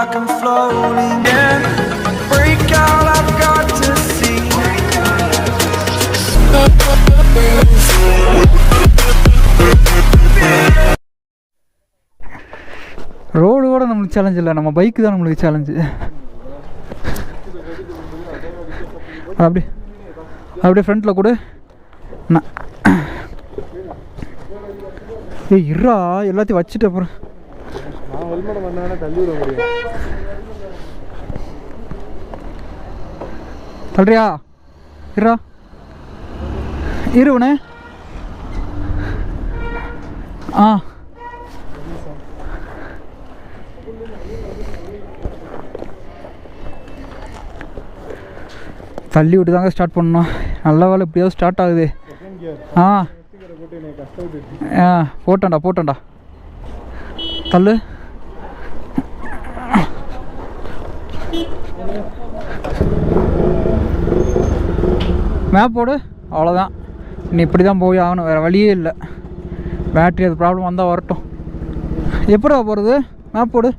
like I'm floating. Yeah, break out, I've got to see. Road கூட நம்மளுக்கு challenge இல்லை, நம்ம பைக்கு தான் நம்மளுக்கு சேலஞ்சு. அப்படியே ஃப்ரண்ட்டில் கூட இருறா எல்லாத்தையும் வச்சுட்டு அப்புறம் தள்ளுறியா? இருறா இருவனே. ஆ தள்ளி விட்டு தாங்க ஸ்டார்ட் பண்ணணும். நல்ல வேலை இப்படியாவது ஸ்டார்ட் ஆகுது. ஆ போட்டேன்டா தள்ளு. மேப் போடு, அவ்வளோதான். நீ இப்படி தான் போய் ஆகணும், வேறு வழியே இல்லை. பேட்ரி அது ப்ராப்ளம் வந்தால் வரட்டும். எப்படா போகிறது? மேப் போடு.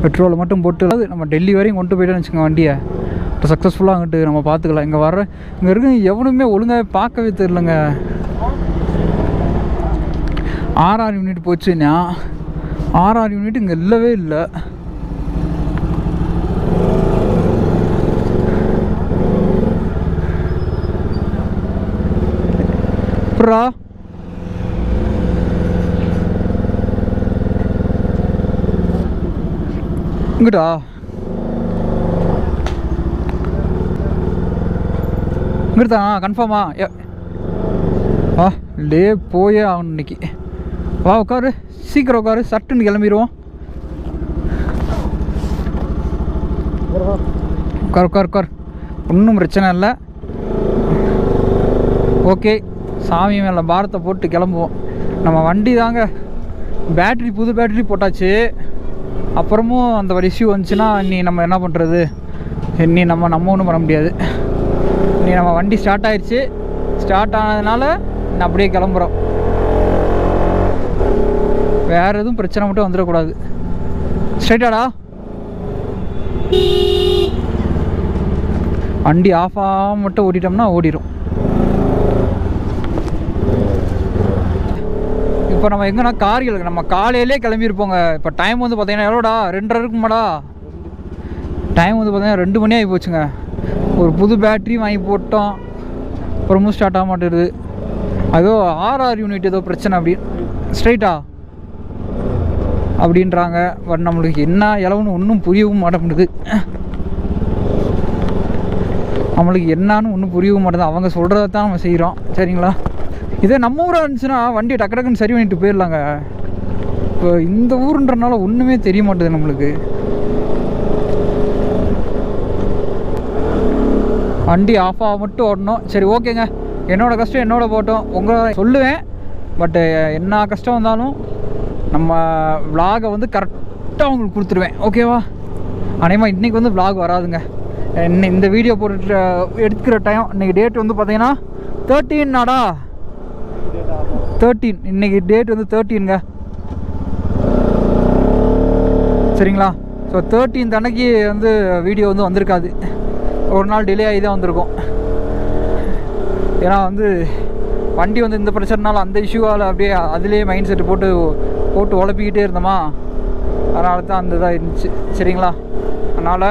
பெட்ரோலை மட்டும் போட்டு நம்ம டெல்லி வரையும் கொண்டு போய்ட்டோன்னு வச்சுக்கோங்க வண்டியை. இப்போ சக்ஸஸ்ஃபுல்லாக அங்கிட்டு நம்ம பார்த்துக்கலாம். இங்கே இருக்க எவனுமே ஒழுங்காக பார்க்கவே தெரிலங்க. 6 யூனிட் போச்சுன்னா 6 யூனிட் இங்கே இல்லவே இல்லை. அப்புறா இங்கிட்டா இங்கிட்டா கன்ஃபார்மா? வா லே போயே ஆகணும் இன்னைக்கு. வா உட்காரு, சீக்கிரம் உட்காரு, சட்டுன்னு கிளம்பிடுவோம். உட்கார் ஒன்றும் பிரச்சனை இல்லை. ஓகே, சாமி மேலே பாரத்தை போட்டு கிளம்புவோம். நம்ம வண்டி தாங்க பேட்ரி, புது பேட்ரி போட்டாச்சு. அப்புறமும் அந்த ஒரு இஷ்யூ வந்துச்சுன்னா நீ நம்ம என்ன பண்ணுறது? நீ நம்ம ஒன்றும் பண்ண முடியாது. நீ நம்ம வண்டி ஸ்டார்ட் ஆயிடுச்சு. ஸ்டார்ட் ஆனதுனால நான் அப்படியே கிளம்புறோம். வேறு எதுவும் பிரச்சனை மட்டும் வந்துடக்கூடாது. ஸ்ட்ரைட்டாடா. வண்டி ஆஃப் ஆக மட்டும் ஓடிட்டோம்னா ஓடிடும். இப்போ நம்ம எங்கன்னா கார்களுக்கு நம்ம காலையிலே கிளம்பியிருப்போங்க. இப்போ டைம் வந்து பார்த்தீங்கன்னா எவ்வளோடா? 2:30 இருக்குமாடா? டைம் வந்து பார்த்தீங்கன்னா 2 மணி ஆகி போச்சுங்க. ஒரு புது பேட்ரி வாங்கி போட்டோம், அப்புறமும் ஸ்டார்ட் ஆக மாட்டேருது. அதோ 6 யூனிட் ஏதோ பிரச்சனை அப்படி ஸ்ட்ரைட்டா அப்படின்றாங்க. பட் நம்மளுக்கு என்ன இலவுன்னு ஒன்றும் புரியவும் மாட்டேங்குது. நம்மளுக்கு என்னான்னு ஒன்றும் புரியவும் மாட்டேங்குது. அவங்க சொல்கிறத தான் நம்ம செய்கிறோம். சரிங்களா? இதே நம்ம ஊராக இருந்துச்சுன்னா வண்டி டக்கு டக்குன்னு சரி பண்ணிட்டு போயிடலாங்க. இப்போ இந்த ஊருன்றனால ஒன்றுமே தெரிய மாட்டேது நம்மளுக்கு. வண்டி ஆஃப் ஆக மட்டும் ஓடணும். சரி ஓகேங்க, என்னோடய கஷ்டம் என்னோட போட்டோம். உங்களை சொல்லுவேன். பட்டு என்ன கஷ்டம் வந்தாலும் நம்ம விலாகை வந்து கரெக்டாக உங்களுக்கு கொடுத்துருவேன். ஓகேவா? அநேகமாக இன்றைக்கி வந்து விலாக் வராதுங்க. இந்த வீடியோ போட்டு எடுக்கிற டைம் இன்றைக்கி டேட் வந்து பார்த்தீங்கன்னா 13 13. இன்றைக்கி டேட் வந்து 13ங்க. சரிங்களா? ஸோ 13 அன்னைக்கு வந்து வீடியோ வந்து வந்திருக்காது. ஒரு நாள் டிலே ஆகி தான் வந்திருக்கும். ஏன்னா வந்து வண்டி வந்து இந்த பிரச்சனைனால அந்த இஷ்யூவால் அப்படியே அதுலேயே மைண்ட் செட்டு போட்டு உழப்பிக்கிட்டே இருந்தோமா, அதனால தான் அந்த இதாக இருந்துச்சு. சரிங்களா? அதனால்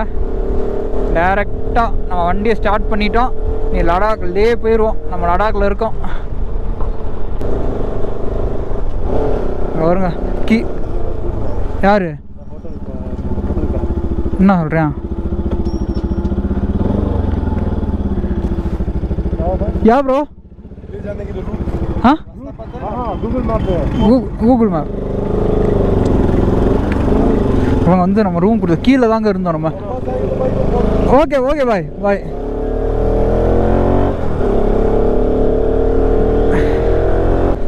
டைரெக்டாக நம்ம வண்டியை ஸ்டார்ட் பண்ணிட்டோம். நீ லடாக்லேயே போயிடுவோம். நம்ம லடாக்கில் இருக்கோம். வருங்க யார் என்ன சொல்கிறேன்? या ब्रो? हाँ गूगल मैप அவங்க வந்து நம்ம ரூம் கொடுத்து கீழே தாங்க இருந்தோம் நம்ம. ஓகே ஓகே பாய் பாய்.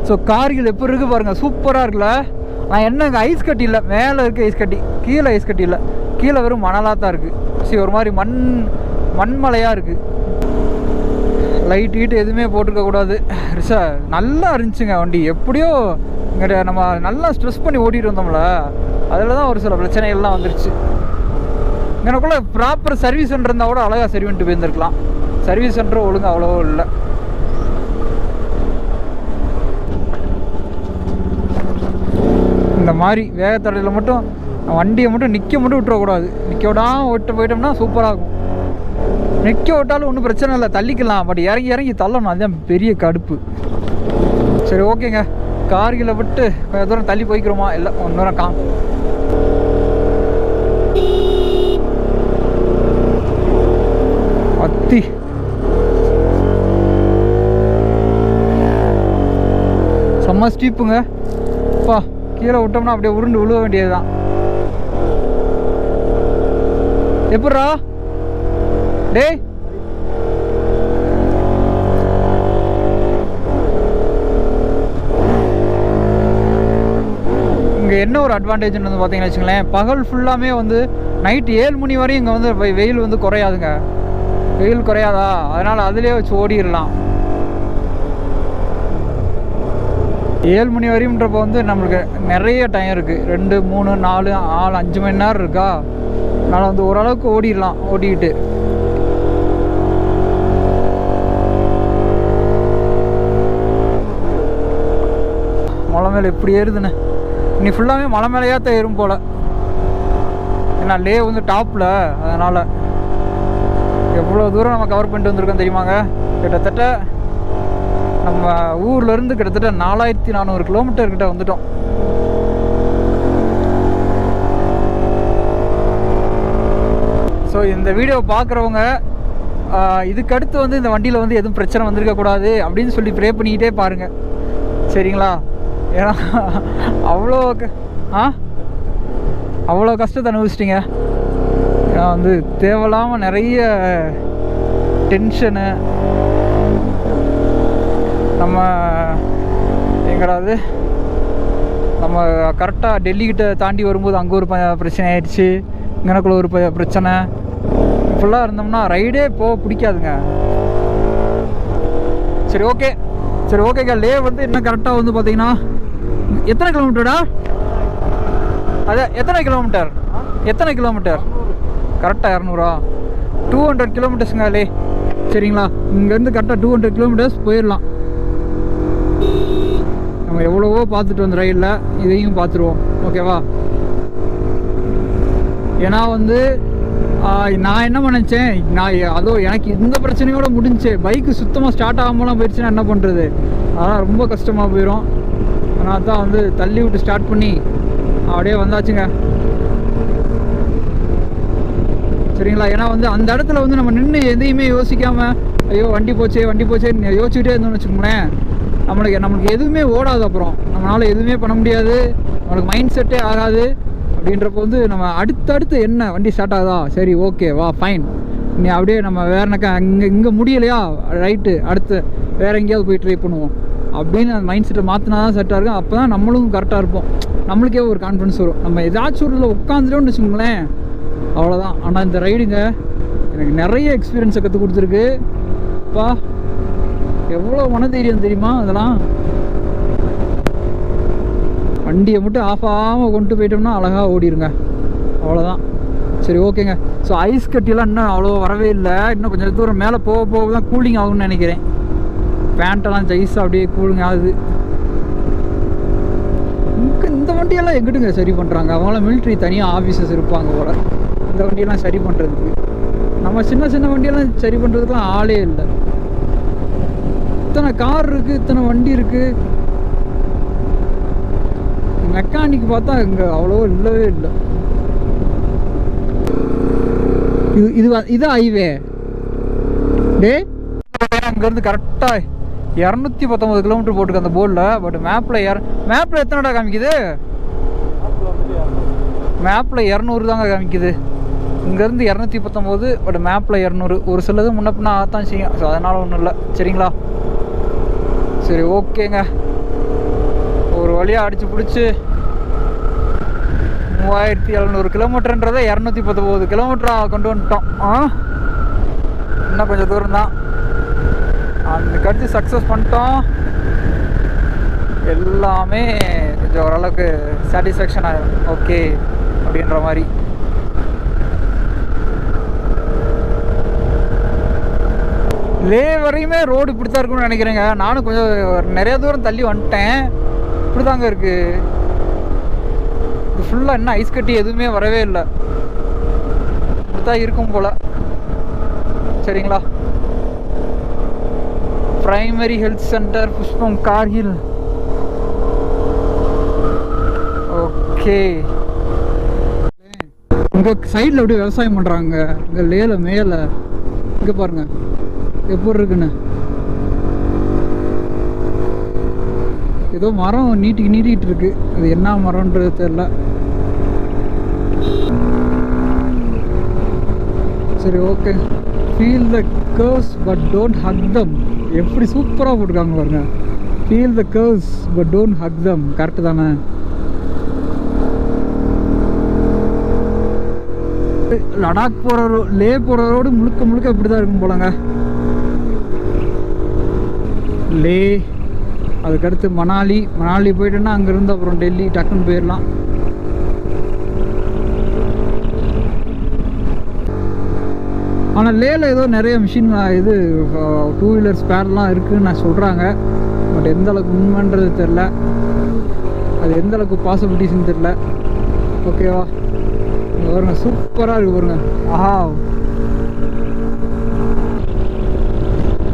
ஸோ கார்கள் எப்படி இருக்குது பாருங்கள், சூப்பராக இருக்குல்ல. நான் என்னங்க ஐஸ் கட்டி இல்லை, மேலே இருக்குது ஐஸ் கட்டி, கீழே ஐஸ் கட்டி இல்லை. கீழே வெறும் மணலாக தான் இருக்குது. சரி, ஒரு மாதிரி மண்மலையாக இருக்குது. லைட் ஹீட் எதுவுமே போட்டிருக்கக்கூடாது. நல்லா இருந்துச்சுங்க வண்டி. எப்படியோ இங்கே நம்ம நல்லா ஸ்ட்ரெஸ் பண்ணி ஓட்டிகிட்டு வந்தோம்ல, அதில் தான் ஒரு சில பிரச்சனைகள்லாம் வந்துருச்சு. எனக்குள்ள ப்ராப்பர் சர்வீஸ் சென்டர் இருந்தால் கூட அழகாக சரி பண்ணிட்டு போயிருந்துருக்கலாம். சர்வீஸ் சென்டரும் ஒழுங்கு அவ்வளோ இல்லை. இந்த மாதிரி வேகத்தடையில் மட்டும் வண்டியை மட்டும் நிற்க மட்டும் விட்டுறக்கூடாது. நிற்க விடாமல் ஓட்டு போயிட்டோம்னா சூப்பராக இருக்கும். நிற்க விட்டாலும் ஒன்றும் பிரச்சனை இல்லை, தள்ளிக்கலாம். பட் இறங்கி இறங்கி தள்ளணும், அதுதான் பெரிய கடுப்பு. சரி ஓகேங்க, கார்களை விட்டு கொஞ்சம் தூரம் தள்ளி போய்க்கிறோமா? இல்லை ஒன்றும் அத்தி செம்ம ஸ்டீப்புங்க. அப்பா கீழே விட்டோம்னா அப்படியே உருண்டு விழுவ வேண்டியது தான். எப்பட்றா டேய்? இங்கே என்ன ஒரு அட்வான்டேஜ்னு வந்து பார்த்தீங்கன்னு வச்சுங்களேன், பகல் ஃபுல்லாமே வந்து நைட்டு 7 மணி வரையும் இங்கே வந்து வெயில் வந்து குறையாதுங்க. வெயில் குறையாதா, அதனால் அதிலே வச்சு ஓடிடலாம். 7 மணி வரையும்ன்றப்போ வந்து நம்மளுக்கு நிறைய டைம் இருக்குது. 2, 3, 4, 5 மணி நேரம் இருக்கா. அதனால் வந்து ஓரளவுக்கு ஓடிடலாம். ஓட்டிக்கிட்டு மலை மேலே எப்படி ஏறுதுன்னு. இனி ஃபுல்லாகவே மலை மேலேயே தான் ஏறும் போல். ஏன்னா லே வந்து டாப்பில், அதனால் எவ்வளோ தூரம் நம்ம கவர் பண்ணிட்டு வந்திருக்கோம் தெரியுமாங்க. கிட்டத்தட்ட நம்ம ஊர்லேருந்து கிட்டத்தட்ட 4400 கிலோமீட்டர் கிட்ட வந்துட்டோம். ஸோ இந்த வீடியோ பார்க்குறவங்க இதுக்கடுத்து வந்து இந்த வண்டியில் வந்து எதுவும் பிரச்சனை வந்திருக்கக்கூடாது அப்படின்னு சொல்லி ப்ரே பண்ணிக்கிட்டே பாருங்கள், சரிங்களா? ஏன்னா அவ்வளோ கஷ்டத்தை அனுபவிச்சிட்டிங்க. ஏன்னா வந்து தேவையில்லாமல் நிறைய டென்ஷனு. நம்ம எங்கடாவது நம்ம கரெக்டாக டெல்லிக்கிட்ட தாண்டி வரும்போது அங்கே ஒரு பிரச்சனை ஆயிடுச்சு, இங்கனக்குள்ள ஒரு பிரச்சனை. ஃபுல்லாக இருந்தோம்னா ரைடே போக பிடிக்காதுங்க. சரி ஓகேங்க. லே வந்து இன்னும் கரெக்டாக வந்து பார்த்தீங்கன்னா எத்தனை கிலோமீட்டர்டா? அதான் எத்தனை கிலோமீட்டர்? கரெக்டாக 200. 200 கிலோமீட்டர்ஸுங்க லே, சரிங்களா? இங்கேருந்து கரெக்டாக 200 கிலோமீட்டர்ஸ் போயிடலாம். நம்ம எவ்வளவோ பார்த்துட்டு வந்து ரயிலில் இதையும் பார்த்துருவோம், ஓகேவா? ஏன்னா வந்து நான் என்ன நினச்சேன், எனக்கு இந்த பிரச்சனையோட முடிஞ்சு பைக்கு சுத்தமாக ஸ்டார்ட் ஆகாமலாம் போயிடுச்சுன்னா என்ன பண்ணுறது? அதெல்லாம் ரொம்ப கஷ்டமாக போயிடும். அதனால தான் வந்து தள்ளி விட்டு ஸ்டார்ட் பண்ணி அப்படியே வந்தாச்சுங்க, சரிங்களா? ஏன்னா வந்து அந்த இடத்துல வந்து நம்ம நின்று எதையுமே யோசிக்காமல் ஐயோ வண்டி போச்சேன்னு யோசிச்சுட்டே இருந்தோம்னு வச்சுக்கோங்களேன், நம்மளுக்கு எதுவுமே ஓடாது. அப்புறம் நம்மளால் எதுவுமே பண்ண முடியாது, நம்மளுக்கு மைண்ட் செட்டே ஆகாது. அப்படின்றப்போ வந்து நம்ம அடுத்தடுத்து என்ன வண்டி ஸ்டார்ட் ஆகுதா, சரி ஓகே வா ஃபைன், நீ அப்படியே நம்ம வேறனக்கா இங்கே முடியலையா, ரைட்டு அடுத்து வேறு எங்கேயாவது போய் ட்ரை பண்ணுவோம் அப்படின்னு அந்த மைண்ட் செட்டை மாற்றினா தான் செட்டாக இருக்கும். அப்போ தான் நம்மளும் கரெக்டாக இருப்போம், நம்மளுக்கே ஒரு கான்ஃபிடன்ஸ் வரும். நம்ம ஏதாச்சும் ஒரு உட்காந்துட்டோம்னு வச்சுக்கோங்களேன், அவ்வளோதான். ஆனால் இந்த ரைடுங்க எனக்கு நிறைய எக்ஸ்பீரியன்ஸை கற்றுக் கொடுத்துருக்கு. அப்பா எவ்வளோ மனதைரியம் தெரியுமா அதெல்லாம். வண்டியை மட்டும் ஆஃப் ஆகாமல் கொண்டு போயிட்டோம்னா அழகாக ஓடிடுங்க, அவ்வளோதான். சரி ஓகேங்க. ஸோ ஐஸ் கட்டியெல்லாம் இன்னும் அவ்வளோ வரவே இல்லை. இன்னும் கொஞ்சம் தூரம் மேலே போக தான் கூலிங் ஆகும்னு நினைக்கிறேன். பேண்ட்டெல்லாம் ஐஸ் அப்படியே கூலிங் ஆகுது. இந்த வண்டியெல்லாம் எங்கிட்டுங்க சரி பண்ணுறாங்க? அவங்களாம் மிலிட்ரி தனியாக ஆஃபீஸர்ஸ் இருப்பாங்க போல இந்த வண்டியெல்லாம் சரி பண்ணுறதுக்கு. நம்ம சின்ன வண்டியெல்லாம் சரி பண்ணுறதுக்குலாம் ஆளே இல்லை. இத்தனை கார் இருக்குது, இத்தனை வண்டி இருக்குது, மெக்கானிக் பார்த்தா இங்கே அவ்வளோ இல்லவே இல்லை. இது ஹைவே டே. அங்கேருந்து கரெக்டாக 219 கிலோமீட்டர் போட்டுருக்கு அந்த போர்டில். பட் மேப்பில் எத்தனைடா காமிக்குது? மேப்பில் 200 தாங்க காமிக்குது. இங்கேருந்து 219, பட் மேப்பில் 200. ஒரு சிலது முன்னப்பின்னா ஆகத்தான் செய்யும். ஸோ அதனால் ஒன்றும் இல்லை, சரிங்களா? சரி ஓகேங்க. ஒரு வழியாக அடித்து பிடிச்சி 3700 கிலோமீட்டருன்றதை 219 கிலோமீட்டராக கொண்டு வந்துட்டோம். இன்னும் கொஞ்சம் தூரம் தான். அதுக்கடுத்து சக்ஸஸ் பண்ணிட்டோம். எல்லாமே கொஞ்சம் ஓரளவுக்கு சாட்டிஸ்ஃபேக்ஷன் ஆகிடும். ஓகே அப்படின்ற மாதிரி. லே வரையுமே ரோடு இப்படி தான் இருக்குன்னு நினைக்கிறேங்க. நானும் கொஞ்சம் நிறைய தூரம் தள்ளி வந்துட்டேன். இப்படி தாங்க இருக்குது. இது ஃபுல்லாக இன்னும் ஐஸ் கட்டி எதுவுமே வரவே இல்லை. இப்படி தான் இருக்கும் போல். சரிங்களா. பிரைமரி ஹெல்த் சென்டர் புஷ்பம் கார்கில். ஓகே. உங்கள் சைடில் அப்படியே விவசாயம் பண்ணுறாங்க. இங்கே லேல மேலே இங்கே பாருங்கள் எப்படி இருக்குன்னு. ஏதோ மரம் நீட்டிகிட்டு இருக்கு. அது என்ன மரம்ன்றது தெரியல. சரி okay. Feel the curves but don't hug them. எப்படி சூப்பராக போட்டிருக்காங்க பாருங்க. Feel the curves but don't hug them. Correct தானே. லடாக் போகிற லே போகிற ரோடு முழுக்க இப்படி தான் இருக்கும் போலங்க. லே அதுக்கடுத்து மணாலி போயிட்டோன்னா அங்கேருந்து அப்புறம் டெல்லி டக்குன்னு போயிடலாம். ஆனால் லேயில் ஏதோ நிறைய மிஷின் இது 2 வீலர் ஸ்பேர்லாம் இருக்குதுன்னு நான் சொல்கிறாங்க. பட் எந்த அளவுக்கு உண்மைன்றது தெரில. அது எந்த அளவுக்கு பாசிபிலிட்டிஸ்ன்னு தெரில. ஓகேவா. பாருங்க சூப்பராக இருக்குது பாருங்க. ஆஹா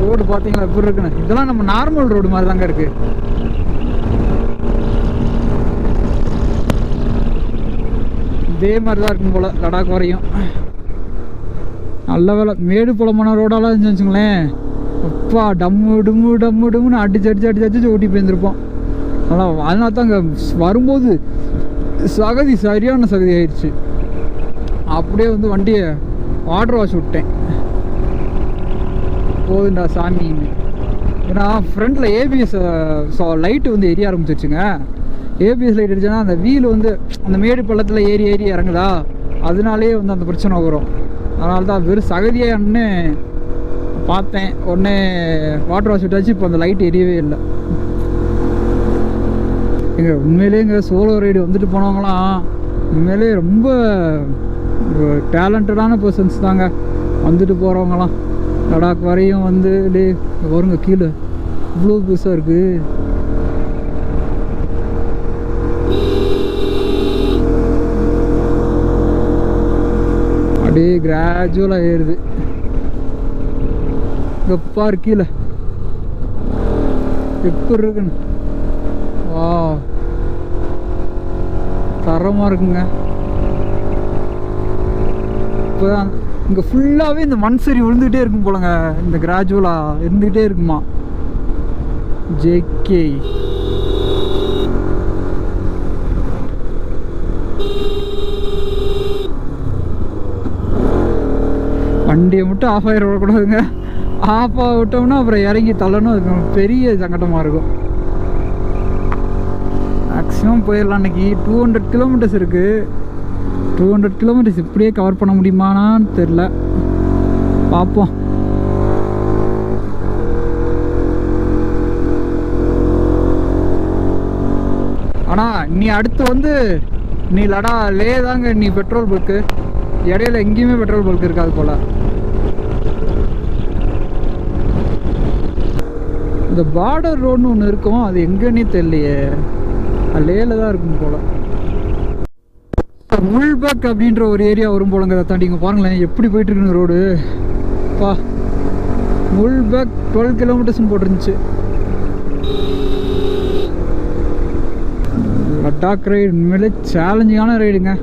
ரோடு பார்த்தீங்களா எப்படி இருக்குன்னு. இதெல்லாம் நம்ம நார்மல் ரோடு மாதிரி தாங்க இருக்குது. இதே மாதிரி தான் இருக்கும் போல் லடாக் வரையும். நல்ல வேலை மேடு புலமான ரோடாலாம் இருந்துச்சு வச்சுங்களேன். அப்பா டம்முன்னு அடிச்சு ஓட்டி போயிருந்துருப்போம். ஆனால் அதனால தான் அங்கே வரும்போது சரியான சகதி ஆயிடுச்சு. அப்படியே வந்து வண்டியை வாட்டர் வாஷ் விட்டேன். போதுண்டா சாமின்னு. ஏன்னா ஃப்ரண்டில் ஏபிஎஸ் லைட்டு வந்து எரிய ஆரம்பிச்சிருச்சுங்க. ஏபிஎஸ் லைட் அடிச்சோன்னா அந்த வீல் வந்து அந்த மேடு பள்ளத்தில் ஏறி இறங்குதா, அதனாலே வந்து அந்த பிரச்சனை வரும். அதனால தான் வெறும் சகதியான்னு பார்த்தேன். உடனே வாட்டர் வாஷ் விட்டாச்சு. இப்போ அந்த லைட் எரியவே இல்லை. எங்க உண்மையிலே இங்கே சோலோ ரைடு வந்துட்டு போனவங்களாம் உண்மையிலே ரொம்ப டேலண்டடான பர்சன்ஸ் தாங்க. வந்துட்டு போகிறவங்களாம் லடாக் வரையும் வந்து வருங்க. கீழே இவ்வளோ பெருசாக இருக்குது. அப்படியே கிராஜுவலாக ஏறுது. பாரு கீழே எப்படி இருக்குன்னு. வா தரமாக இருக்குங்க. இப்போதான் இங்கே ஃபுல்லாகவே இந்த மண் சரி விழுந்துகிட்டே இருக்கும் போலங்க. இந்த கிராஜுவலாக இருந்துகிட்டே இருக்குமா. ஜேகே வண்டியை மட்டும் ஆஃப் ஆகிட விடக்கூடாதுங்க. ஆஃப் ஆக விட்டோம்னா அப்புறம் இறங்கி தள்ளணும். அதுக்கு பெரிய சங்கடமாக இருக்கும். மேக்ஸிமம் போயிடலாம். இன்றைக்கி 200 கிலோமீட்டர்ஸ் இருக்குது. 200 கிலோமீட்டர்ஸ் இப்படியே கவர் பண்ண முடியுமானான்னு தெரில. பார்ப்போம். ஆனால் நீ அடுத்து வந்து நீ லே தாங்க நீ பெட்ரோல் பல்க்கு. இடையில எங்கேயுமே பெட்ரோல் பல்க் இருக்காது போல். இந்த பார்டர் ரோடுன்னு ஒன்று இருக்கும். அது எங்கன்னே தெரியலையே. லேல தான் இருக்கும் போல். முல்பக் அப்படின்ற ஒரு ஏரியா வரும் போலங்க. அதை தாண்டி இங்கே பாருங்களேன் எப்படி போயிட்டு இருக்குன்னு ரோடு. பா முல்பக் 12 கிலோமீட்டர்ஸ்னு போட்டிருந்துச்சு. லடாக் ரைடு உண்மையிலே சேலஞ்சிங்கான ரைடுங்க.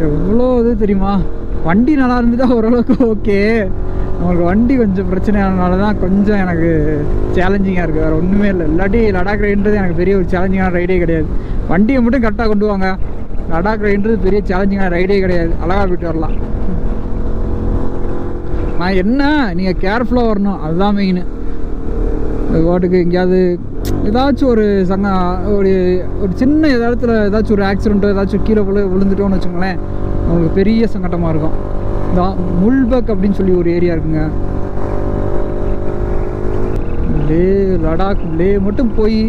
எவ்வளோ இது தெரியுமா. வண்டி நல்லா இருந்துட்டா ஓரளவுக்கு ஓகே. நமக்கு வண்டி கொஞ்சம் பிரச்சனையானதுனால தான் கொஞ்சம் எனக்கு சேலஞ்சிங்காக இருக்குது. வேறு ஒன்றுமே இல்லை. இல்லாட்டி லடாக் ரைடுன்றது எனக்கு பெரிய ஒரு சேலஞ்சிங்கான ரைடே கிடையாது. வண்டியை மட்டும் கரெக்டாக கொண்டு வாங்க. லடாக் ரைடுன்றது பெரிய சேலஞ்சிங்கான ரைடே கிடையாது. அழகாக போய்ட்டு வரலாம். நான் என்ன நீங்கள் கேர்ஃபுல்லாக வரணும், அதுதான் மெயின். வாட்டுக்கு எங்கேயாவது ஏதாச்சும் ஒரு ஒரு சின்ன இடத்துல ஏதாச்சும் ஒரு ஆக்சிடென்ட்டோ ஏதாச்சும் கீழே விழுந்துட்டோன்னு வச்சுக்கோங்களேன், அவங்களுக்கு பெரிய சங்கடமாக இருக்கும். தான் முல்பக் அப்படின்னு சொல்லி ஒரு ஏரியா இருக்குங்க. லே லடாக் லே மட்டும் போய்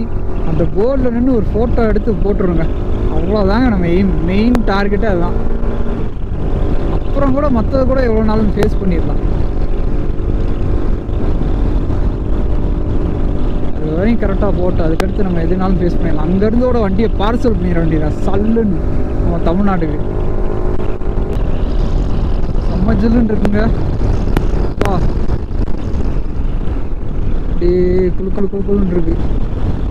அந்த போர்டில் நின்று ஒரு ஃபோட்டோ எடுத்து போட்டுருங்க. அவ்வளோதாங்க நம்ம மெயின் டார்கெட்டே அதுதான். அப்புறம் கூட மற்றது கூட எவ்வளோ நாளும் ஃபேஸ் பண்ணிடலாம். அது வரையும் கரெக்டாக போட்டு அதுக்கடுத்து நம்ம எதுனாலும் ஃபேஸ் பண்ணிடலாம். அங்கேருந்தோட வண்டியை பார்சல் பண்ணிட வேண்டியதான் சல்லுன்னு நம்ம தமிழ்நாட்டுக்கு. செம்ம ஜில்லுன்னு இருக்குங்க. வா அப்படியே குழுன்னு இருக்கு.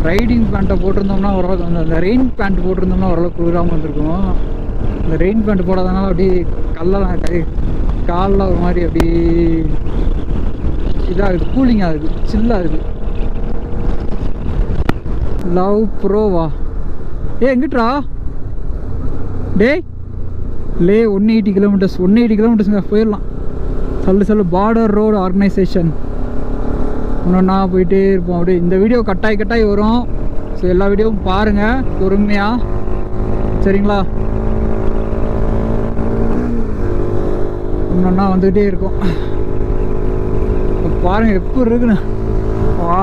ரைடிங் பேண்ட்டை போட்டிருந்தோம்னா ஓரளவுக்கு அந்த ரெயின் பேண்ட் போட்டிருந்தோம்னா ஓரளவுக்கு குளிராமல் வந்துருக்கும். இந்த ரெயின் பேண்ட் போடாதனால அப்படியே காலில் ஒரு மாதிரி அப்படியே இதாகுது, கூலிங் ஆகுது, சில்லாகுது. லவ் ப்ரோவா எங்கிட்டா டேய் லே 180 கிலோமீட்டர்ஸுங்க போயிடலாம். சொல்லு பார்டர் ரோடு ஆர்கனைசேஷன் ஒன்றா போயிட்டே இருப்போம். அப்படியே இந்த வீடியோ கட்டாய் வரும். ஸோ எல்லா வீடியோவும் பாருங்கள் பொறுமையாக, சரிங்களா? ஒன்றா வந்துக்கிட்டே இருக்கும். பாருங்கள் எப்படி இருக்குன்னு. வா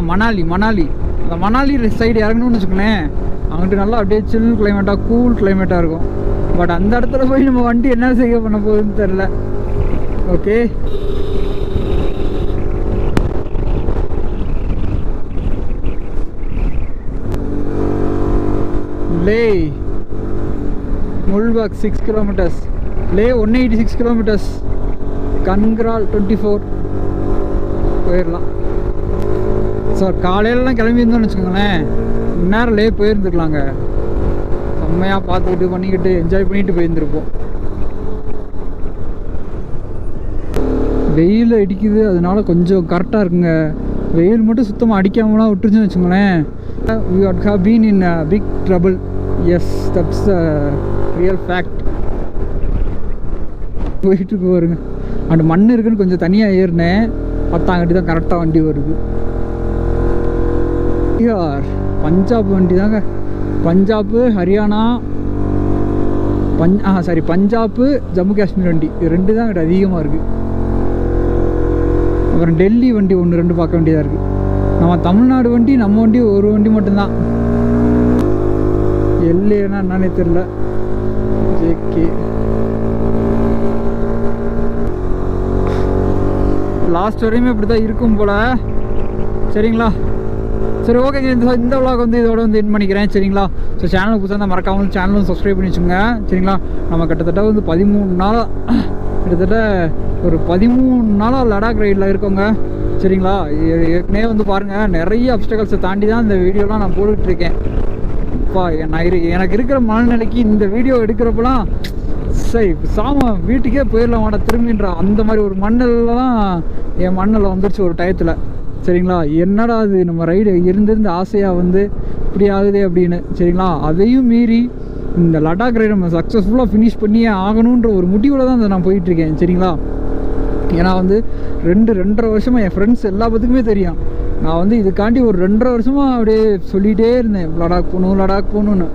மணாலி அந்த மணாலி சைடு இறங்கணும்னு வச்சுக்கோங்களேன். அங்கிட்டு நல்லா அப்படியே சில் கிளைமேட்டாக கூல் கிளைமேட்டாக இருக்கும். பட் அந்த இடத்துல போய் நம்ம வண்டி என்ன செய்ய பண்ண போகுதுன்னு தெரில. ஓகே லே முல்பாக் 6 கிலோமீட்டர்ஸ், லே 186 கிலோமீட்டர்ஸ், கன்கிரால் 24 போயிடலாம். ஸோ காலையிலலாம் கிளம்பியிருந்தோம்னு வச்சுக்கோங்களேன், இந்நேரம் லே போயிருந்துக்கலாங்க. செம்மையாக பார்த்துக்கிட்டு பண்ணிக்கிட்டு என்ஜாய் பண்ணிட்டு போயிருந்துருப்போம். வெயில் அடிக்குது, அதனால கொஞ்சம் கரெக்டாக இருக்குங்க. வெயில் மட்டும் சுத்தமாக அடிக்காமலாம் விட்டுருச்சுன்னு வச்சுக்கோங்களேன், we have been in big trouble. Yes, that's the real fact. போயிட்டு வருங்க. அண்ட் மண் இருக்குன்னு கொஞ்சம் தனியாக ஏறினேன், பத்தாங்கிட்டு தான் கரெக்டாக வண்டி வருது. யார் பஞ்சாப் வண்டி தாங்க. பஞ்சாப்பு ஹரியானா பஞ்சாப்பு ஜம்மு காஷ்மீர் வண்டி, இது 2 தான் கிட்ட அதிகமாக இருக்குது. அப்புறம் டெல்லி வண்டி 1-2 பார்க்க வேண்டியதாக இருக்குது. நம்ம தமிழ்நாடு வண்டி, நம்ம வண்டி ஒரு வண்டி மட்டும்தான். எல்லைன்னா என்னன்னே தெரில. ஜேகே லாஸ்ட் வரையுமே இப்படி தான் இருக்கும் போல், சரிங்களா? சரி ஓகேங்க, இந்த vlog வந்து இதோட வந்து என் பண்ணிக்கிறேன், சரிங்களா? ஸோ சேனலுக்கு புதுசாக தான் மறக்காமல் சேனலும் சப்ஸ்கிரைப் பண்ணி வச்சுங்க, சரிங்களா? நம்ம கிட்டத்தட்ட வந்து 13 நாளாக கிட்டத்தட்ட ஒரு 13 நாளாக லடாக் ரைடில் இருக்கோங்க, சரிங்களா? ஏற்கனவே வந்து பாருங்கள், நிறைய அப்டக்கல்ஸை தாண்டி தான் இந்த வீடியோலாம் நான் போட்டுட்ருக்கேன். இப்போ எனக்கு இருக்கிற மனநிலைக்கு இந்த வீடியோ எடுக்கிறப்பெல்லாம் சரி வீட்டுக்கே போயிடலாம் மாட்டா திரும்பின்ற அந்த மாதிரி ஒரு மண்ணிலலாம் என் மண்ணில் வந்துருச்சு ஒரு டயத்தில், சரிங்களா? என்னடா அது நம்ம ரைடு இருந்திருந்து ஆசையாக வந்து இப்படி ஆகுது அப்படின்னு, சரிங்களா? அதையும் மீறி இந்த லடாக் ரைடு நம்ம சக்ஸஸ்ஃபுல்லாக ஃபினிஷ் பண்ணியே ஆகணுன்ற ஒரு முடிவில் தான் நான் போயிட்டுருக்கேன், சரிங்களா? ஏன்னா வந்து 2-2.5 வருஷமாக என் ஃப்ரெண்ட்ஸ் எல்லா பத்துக்குமே தெரியும், நான் வந்து இதுக்காண்டி ஒரு 2.5 வருஷமாக அப்படியே சொல்லிகிட்டே இருந்தேன் லடாக் போகணுன்னு.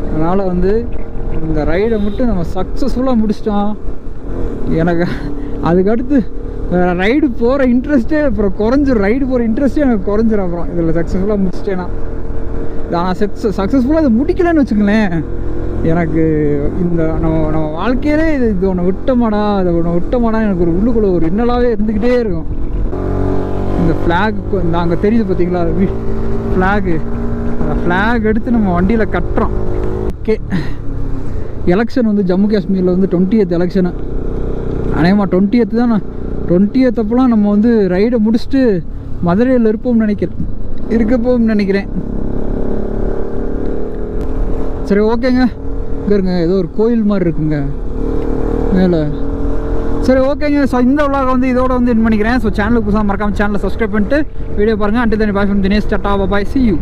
அதனால் வந்து இந்த ரைடை மட்டும் நம்ம சக்ஸஸ்ஃபுல்லாக முடிச்சிட்டோம். எனக்கு அதுக்கடுத்து ரைடு போகிற இன்ட்ரெஸ்ட்டே அப்புறம் குறைஞ்சிரும், ரைடு போகிற இன்ட்ரெஸ்ட்டே எனக்கு குறைஞ்சிரும். அப்புறம் இதில் சக்ஸஸ்ஃபுல்லாக முடிச்சிட்டேன்னா, நான் சக்ஸஸ்ஃபுல்லாக இதை முடிக்கலன்னு வச்சுக்கலேன், எனக்கு இந்த நம்ம வாழ்க்கையிலே இது ஒன்று விட்டமாடா எனக்கு ஒரு உள்ளுக்குள்ளே ஒரு இன்னலாகவே இருந்துக்கிட்டே இருக்கும். இந்த ஃப்ளாக் இந்த அங்கே தெரியுது பார்த்தீங்களா, ஃப்ளாகு, அந்த ஃப்ளாக் எடுத்து நம்ம வண்டியில் கட்டுறோம். ஓகே, எலெக்ஷன் வந்து ஜம்மு காஷ்மீரில் வந்து 20th எலெக்ஷனு, அநேகமாக 20th தான். 20th அப்போலாம் நம்ம வந்து ரைடை முடிச்சுட்டு மதுரையில் இருப்போம்னு நினைக்கிறேன். சரி ஓகேங்க, இங்கே இருங்க, ஏதோ ஒரு கோயில் மாதிரி இருக்குங்க மேலே. சரி ஓகேங்க, ஸோ இந்த vlog வந்து இதோட வந்து என் பண்ணிக்கிறேன். ஸோ சேனலுக்கு புதுசாக மறக்காமல் சேனலை சப்ஸ்கிரைப் பண்ணிட்டு வீடியோ பாருங்கள். And then bye from Dinesh, Tata bye, see you.